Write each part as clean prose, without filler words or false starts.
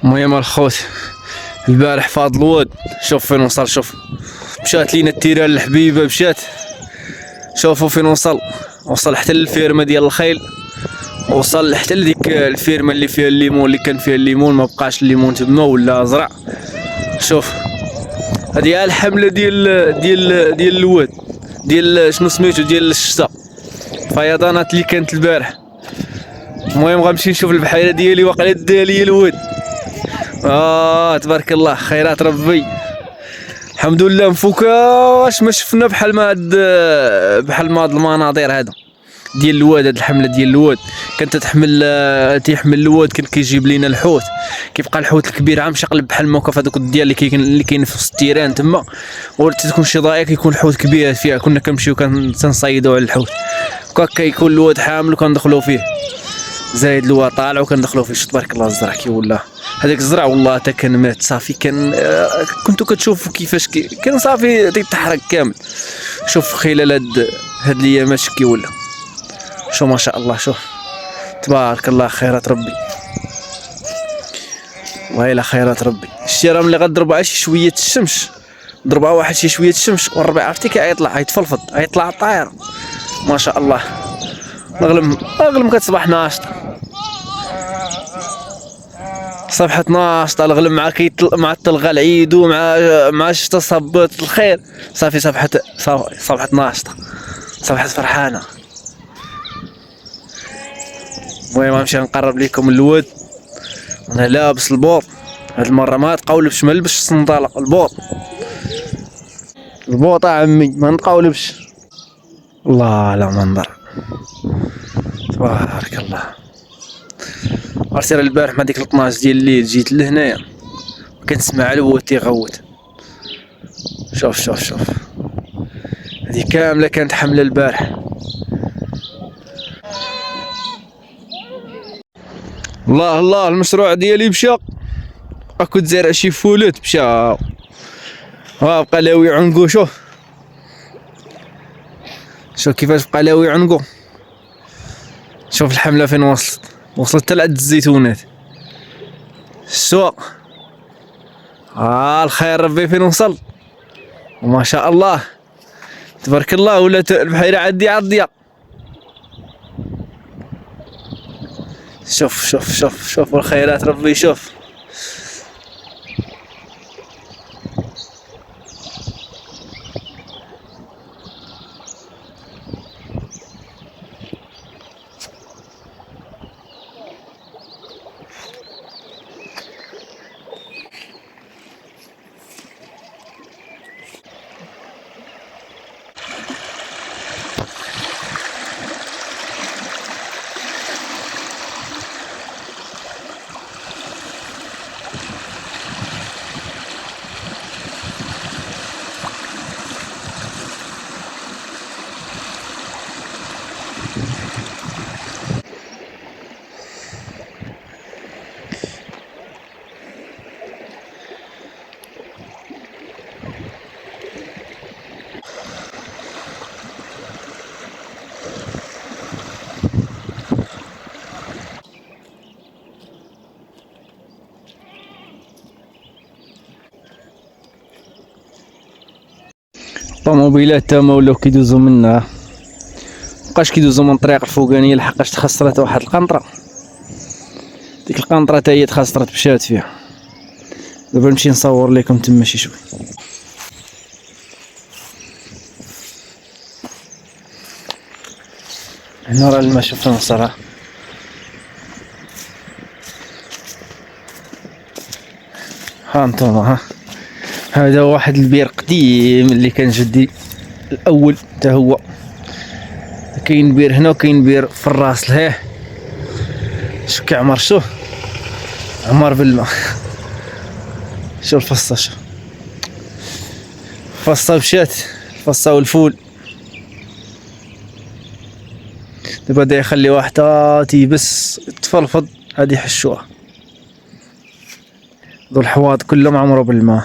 المهم الخوت، البارح فاض الواد، شوف فين وصل. شوف مشات لينا التيران الحبيبه، مشات. شوفوا فين وصل حتى للفيرما ديال الخيل، وصل حتى لديك الفيرما اللي فيها الليمون، اللي كان فيها الليمون ما بقاش الليمون تما ولا زرع. شوف هذه الحمله ديال الواد، ديال شنو سميتو، ديال الشتاء، فيضانات اللي كانت البارح. المهم غنمشي نشوف البحيره ديالي، واقيلا دا لي الواد. تبارك الله، خيرات ربي، الحمد لله. مفوكاش ما شفنا بحال ما هاد المناظر هذا ديال الواد. هاد الحمله ديال الواد كانت تيحمل الواد، كان كيجيب لينا الحوت. كيبقى الحوت الكبير عام شقلب بحال الموقف هذوك ديال اللي كاين في وسط التيران تما، تكون شي ضايع كيكون الحوت كبير فيها. كنا كنمشيو كنصيدوا على الحوت، هكا يكون الواد حامل وكندخلوا فيه، زايد الواد طالع وكندخلوا فيه. تبارك الله الزرع كي ولا هذاك الزرع، والله حتى كان مات صافي. كان كنتو كتشوفوا كيفاش كان صافي تيتحرق كامل. شوف خلال هاد الايامات كي ولا، شو ما شاء الله. شوف تبارك الله، خيرات ربي، والله الا خيرات ربي. شتي راه ملي غضربوا شي شويه الشمس، ضربها واحد شي شويه الشمس، والربيع عرفتي كيطلع يتفلفض، يطلع الطاير ما شاء الله. اغلم كتصبح ناشطه، صبحت ناشطه الغلم، مع الطلغه العيد، ومع الشتا صبت الخير، صافي صبحت ناشطه، صبحت فرحانه. المهم غنمشي نقرب لكم الواد، انا لابس البوط هاد المره، ما تقولبش، ما لبسش الصنداله، البوط عمي ما نتقولبش. الله لا منظر، تبارك الله. عرفتي راه البارح مع ديك 12 ديال الليل جيت لهنايا، كنسمع الواد تيغوت. شوف هذه كامله كانت حمله البارح. الله المشروع ديالي مشى، كنت زارع شي فولوت مشى، بقى لاوي عنقو. شوف كيفاش بقى لاوي عنقو. شوف الحمله فين وصلت حتى لعند الزيتونات، السوق. الخير ربي فين وصل، وما شاء الله تبارك الله. ولات البحيره عاديه. شوف الخيرات ربي. شوف الطوموبيلات تما ولاو كيدوزو منها، مبقاش كيدوزو من الطريق الفوقانيه، لحقاش تخسرت واحد القنطره. ديك القنطره حتى هي تخسرت مشات فيها. دابا نمشي نصور لكم تما شي شوي. هنا راه الماء، شوف فين وصل. ها انتوما، هذا واحد البير قديم اللي كان جدي الاول حتى هو. كاين بير هنا وكاين بير في الراس لهيه. شوف كيعمر، شوف عمر بالماء. شوف الفصه، الفصه مشات، الفصه والفول. دابا دا يخلي واحده تيبس تفلفض، هادي يحشوها. ذو الحواض كلهم عمرو بالماء.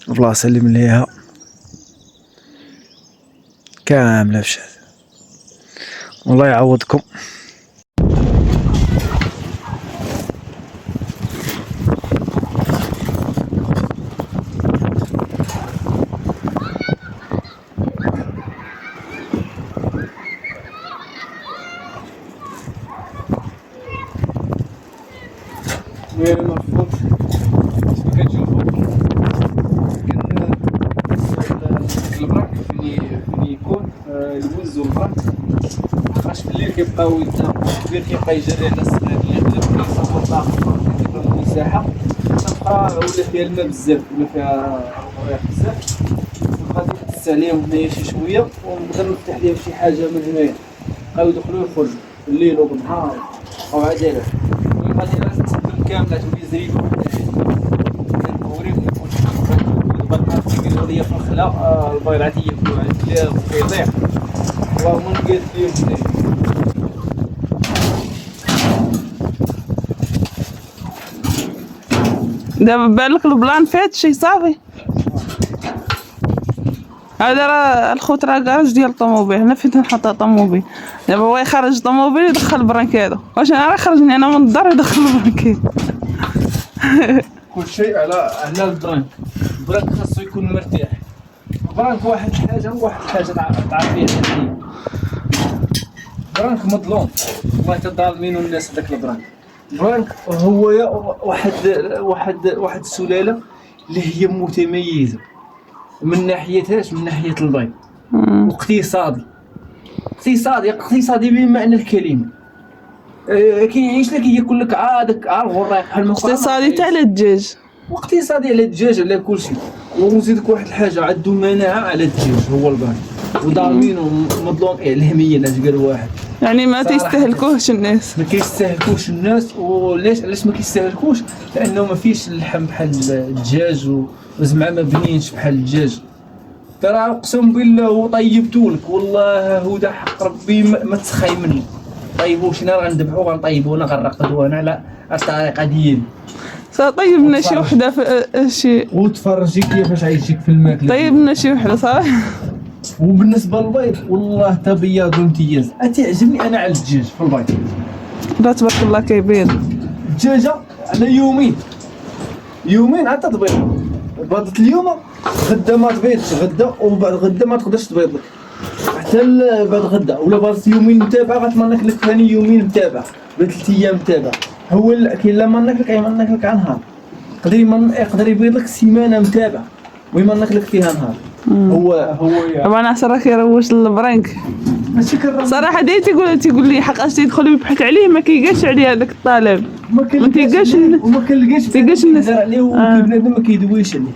البلاصه اللي مليها كامله مشات. الله يعوضكم. المفروض كتشوفوا البراك فين يكون الوز والبراك، باش في الليل كيبقاو الكبير كيبقى يجري على الصغير اللي يقدر يصور داخل المساحه تبقى ولا فيها الماء بزاف ولا فيها الريح بزاف، غادي نحس عليهم هنايا شي شويه ونقدر نفتح ليهم شي حاجه من هنايا بقاو يدخلوا يخرجوا في الليل وبالنهار او عداله. غادي لازم تسدهم كامله تولي زريبه كنوريهم كيديروا ليا في الخلا البيضات ياكلوا على الكلاب وكيضيع اللهم نقاد ليهم هنايا. دابا بالك البلان فات شي صافي. هذا راه الخوت راه كراج ديال الطوموبيل، هنا فين نحط الطوموبيل. دابا هو يخرج الطوموبيل يدخل البرانكادو، واش انا راه خرجني انا من الدار يدخل البرانكادو. كل شيء على البرانك. البرانك خاصو يكون مرتاح. البرانك واحد الحاجه تعرف فيها هي برانك مظلوم، والله كظالمينو الناس هذاك البرانك. البرانك هو واحد السلاله اللي هي متميزه من ناحيتاش، من ناحيه البيض اقتصادي بمعنى الكلمه. كيعيش لك ياكل لك عادك الغراق بحال ما اقتصادي تاع الدجاج، واقتصادي على الدجاج على كل شيء. ونزيدك واحد الحاجه عنده مناعه على الدجاج هو البرانك، وضامينو مظلوم اعلاميا اش قال واحد، يعني ما تيستهلكوهش الناس. ما كيستهلكوش الناس. علاش ما كيستهلكوش؟ لانه ما فيش اللحم بحال الدجاج وزعما ما بنينش بحال الدجاج. ترى اقسم بالله وطيبتو لك والله هدى حق ربي ما تسخاي مني. طيبوش انا غنذبحو غنطيبو انا غنرقدو انا على الطريقه ديالي. طيب لنا شي وحده في شي وتفرجي كيفاش عايشك في الماكله. طيب لنا شي وحده صراحه. وبالنسبه للبيض والله تبيض وامتياز. تعجبني انا على الدجاج في البيض. لا تبارك الله كيبيض الدجاجه على يومين عاد تبيض. بيضت اليوم غدا ما تبيضش، غدا وبعد غدا ما تقدرش تبيض لك حتى بعد غدا. ولا بيضت يومين متابعه غتمنك لك ثاني يومين متابعه ولا 3 ايام متابعه. هو كاين لا منك لك يمنك لك على نهار، يقدر يبيض لك سيمانه متابعه ويمنك لك فيها نهار. هو طبعا انا صراحه كيروج للبرانك ماشي كنرا صراحه. دايما تيقول لي حقاش تيدخل يبحث عليه ما كيلقاش عليه هذاك الطالب، ما تيلقاش الناس عليه. وبنادم ما كيدويش عليه،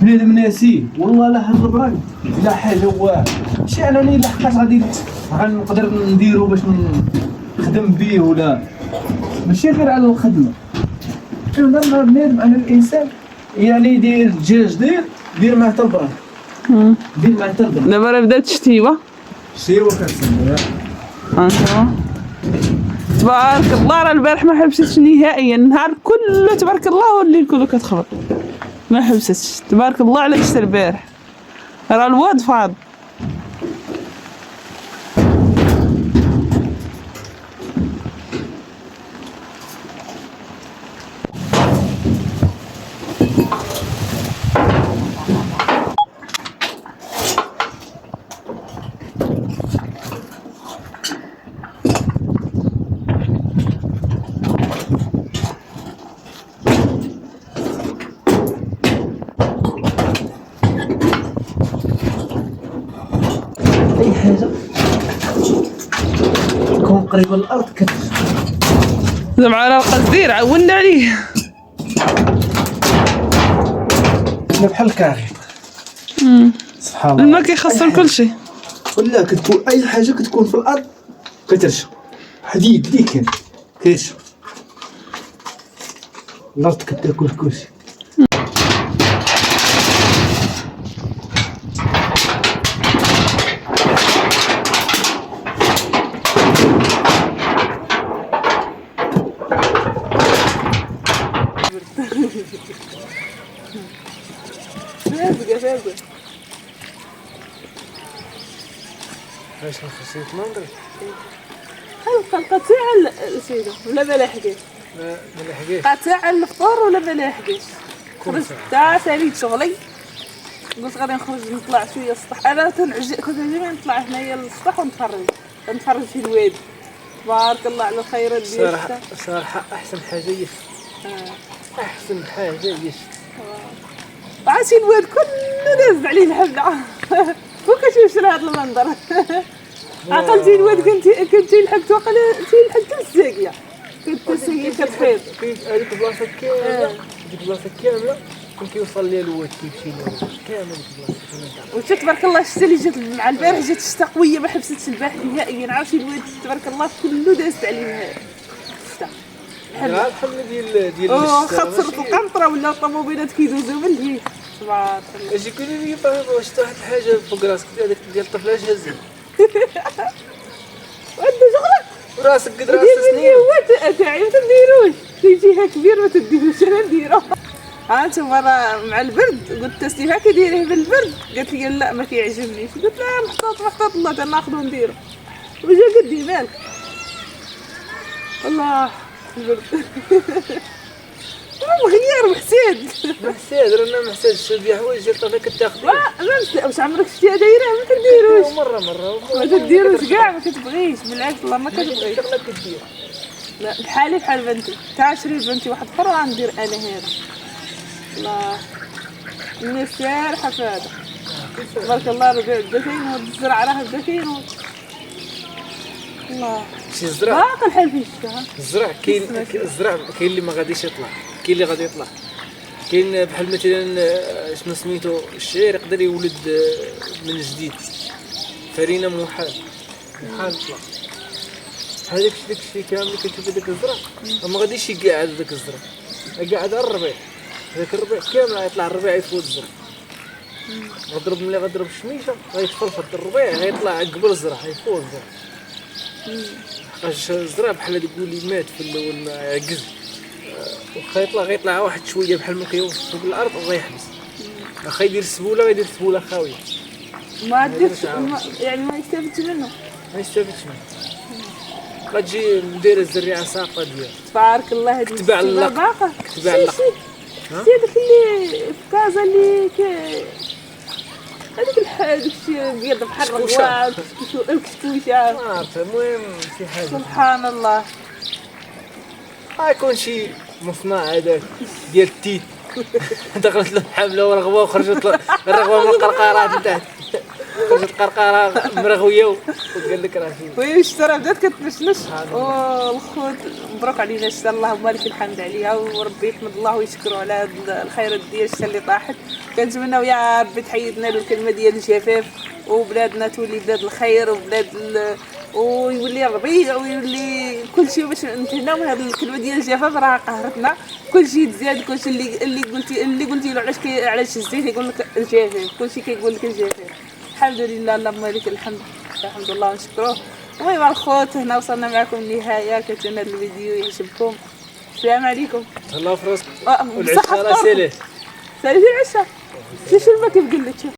بنادم ناسيه والله. لا هذا البرانك لا حاجه واعره ماشي انني لحقاش غادي غنقدر نديرو باش نخدم به، ولا ماشي غير على الخدمه. كنهضر بنادم على الانسان يعني يدير الدجاج دير معاه حتى البرانك، دير معاه حتى البرانك. دابا راه بدات الشتيوه كتسمى انتما تبارك الله. راه البارح ما حبستش نهائيا، النهار كله تبارك الله والليل كله كتخبط ما حبستش. تبارك الله على شتا البارح راه الواد فاض. اي حاجه تكون قريبه للارض زعما راه القصدير عولنا عليه. بحال الكاري. سبحان الله الماء كيخسر كل شيء. ولا كتكون اي حاجه كتكون في الارض كترشى. حديد اللي كيرشى الارض كتاكل كلشي. باش نخصو يتمنظر. قطيع سيدو ولا ما لحقاش؟ ما لحقاش. قطيع الفطور ولا ما لحقاش؟ كل خرجت تا ساليت شغلي، قلت غادي نخرج نطلع شويه السطح. انا كنت عجبني نطلع هنايا للسطح ونتفرج في الوادي. تبارك الله على الخيرات ديالك. صراحه احسن حاجه هي احسن حاجه هي عرفتي الواد كله داز عليه الحمله. وكتمشي لهذا المنظر. عقلتي الواد كنتي لحقت لحقت الساقيه. كنت الساقيه كتفيض. هذيك البلاصه كامله ديك البلاصه كامله كون كيوصل ليها الواد كيمشي لها كامل ديك البلاصه. وشت تبارك الله الشتا اللي جات مع البارح جات الشتا قويه ما حبستش البارح نهائيا. عرفتي الواد تبارك الله كله دازت عليه الشتا. الحمله ديال خاطر القنطره ولا الطوموبيلات كيدوزو من الهيك. تبارك الله. اجي قولي لي واش واحد الحاجه فوق راسك هذاك ديال الطفل اش هزي وعنده شغله وراسك قد راس سنين. هو تاعي ما تديروش في جهه كبير ما تديروش. انا نديرو. انت مره مع البرد قلت تسليفه كديريه بالبرد، قالت لي لا ما كيعجبنيش. قلت لها محطوط الله تناخذو نديرو. وجا قدي مالك الله البرد. مغير محساد رانا محتاج شويه حوايج ديال الطفل كتاخذي. واش عمرك شتيها دايره ما تديروش. مره ما تديروش كاع ما كتبغيش بالعكس الله ما كتبغيش. شغله كدير. لا بحالي بحال بنتي تا شري بنتي واحد اخر غندير انا هذا. الله الناس سارحه في هذا. تبارك الله ربيع بدا كينوض الزرع راه بدا كينوض. الله شي الزرع باقي الحال فيه الشتا. الزرع كاين كاين اللي ما غاديش يطلع، كاين اللي غادي يطلع. كاين بحال مثلا شنو سميتو الشعير يقدر يولد من جديد. فرينه محال يطلع. هذاك الشيء كامل اللي كتشوف داك الزرع ما غاديش يقعد داك الزرع، يقعد على الربيع. داك الربيع كامل غيطلع الربيع يفوت الزرع. ملي غضرب الشميشه غيتفلفط الربيع غيطلع قبل الزرع يفوت الزرع. حقاش الزرع بحال اللي تقولي مات في الاول ما عجز. واخا غيطلع واحد شويه بحال ما كيوقف فوق الارض وغيحبس. واخا يدير السبوله غيدير السبوله خاويه. ما ديرش يعني ما يستافدش منه. ما يستافدش منه. غتجي ندير الزريعه ساقطه ديالها. تبارك الله هذه تبع اللق. باقا تبع اللق. شتي هذاك اللي في كازا اللي هذاك الشيء بيض بحال الرواق الكشكوشه. ما عرفت. المهم شي حاجه سبحان الله. غيكون شي مصنع هذاك ديال التيت. دخلت له الحمله ورغوه وخرجت الرغوه من القرقرات من تحت. خرجت قرقره مرغويه وقال لك راه فين. وي الشترا بدات كتنشنش. والخوت مبروك علينا الشتا اللهم لك الحمد عليها. وربي يحمد الله ويشكروا على هاد الخيرات ديال الشتا اللي طاحت. كنتمناو يا ربي تحيدنا الكلمه ديال الجفاف وبلادنا تولي بلاد الخير وبلاد ويولي الربيع ويولي كلشي باش نتهناو من هاد الكلمه ديال الجفاف راه قهرتنا. كلشي تزاد كلشي اللي قلتي له علاش الزيت يقول لك الجفاف. كلشي كيقول لك الجفاف. الحمد لله اللهم لك الحمد لله ونشكروه. المهم الخوت هنا وصلنا معكم للنهايه. كنتمنى هذا الفيديو يعجبكم. السلام عليكم. تهلاو في راسك. والعشاء راه سالي. سالي العشاء. شوف ما كيف قلت.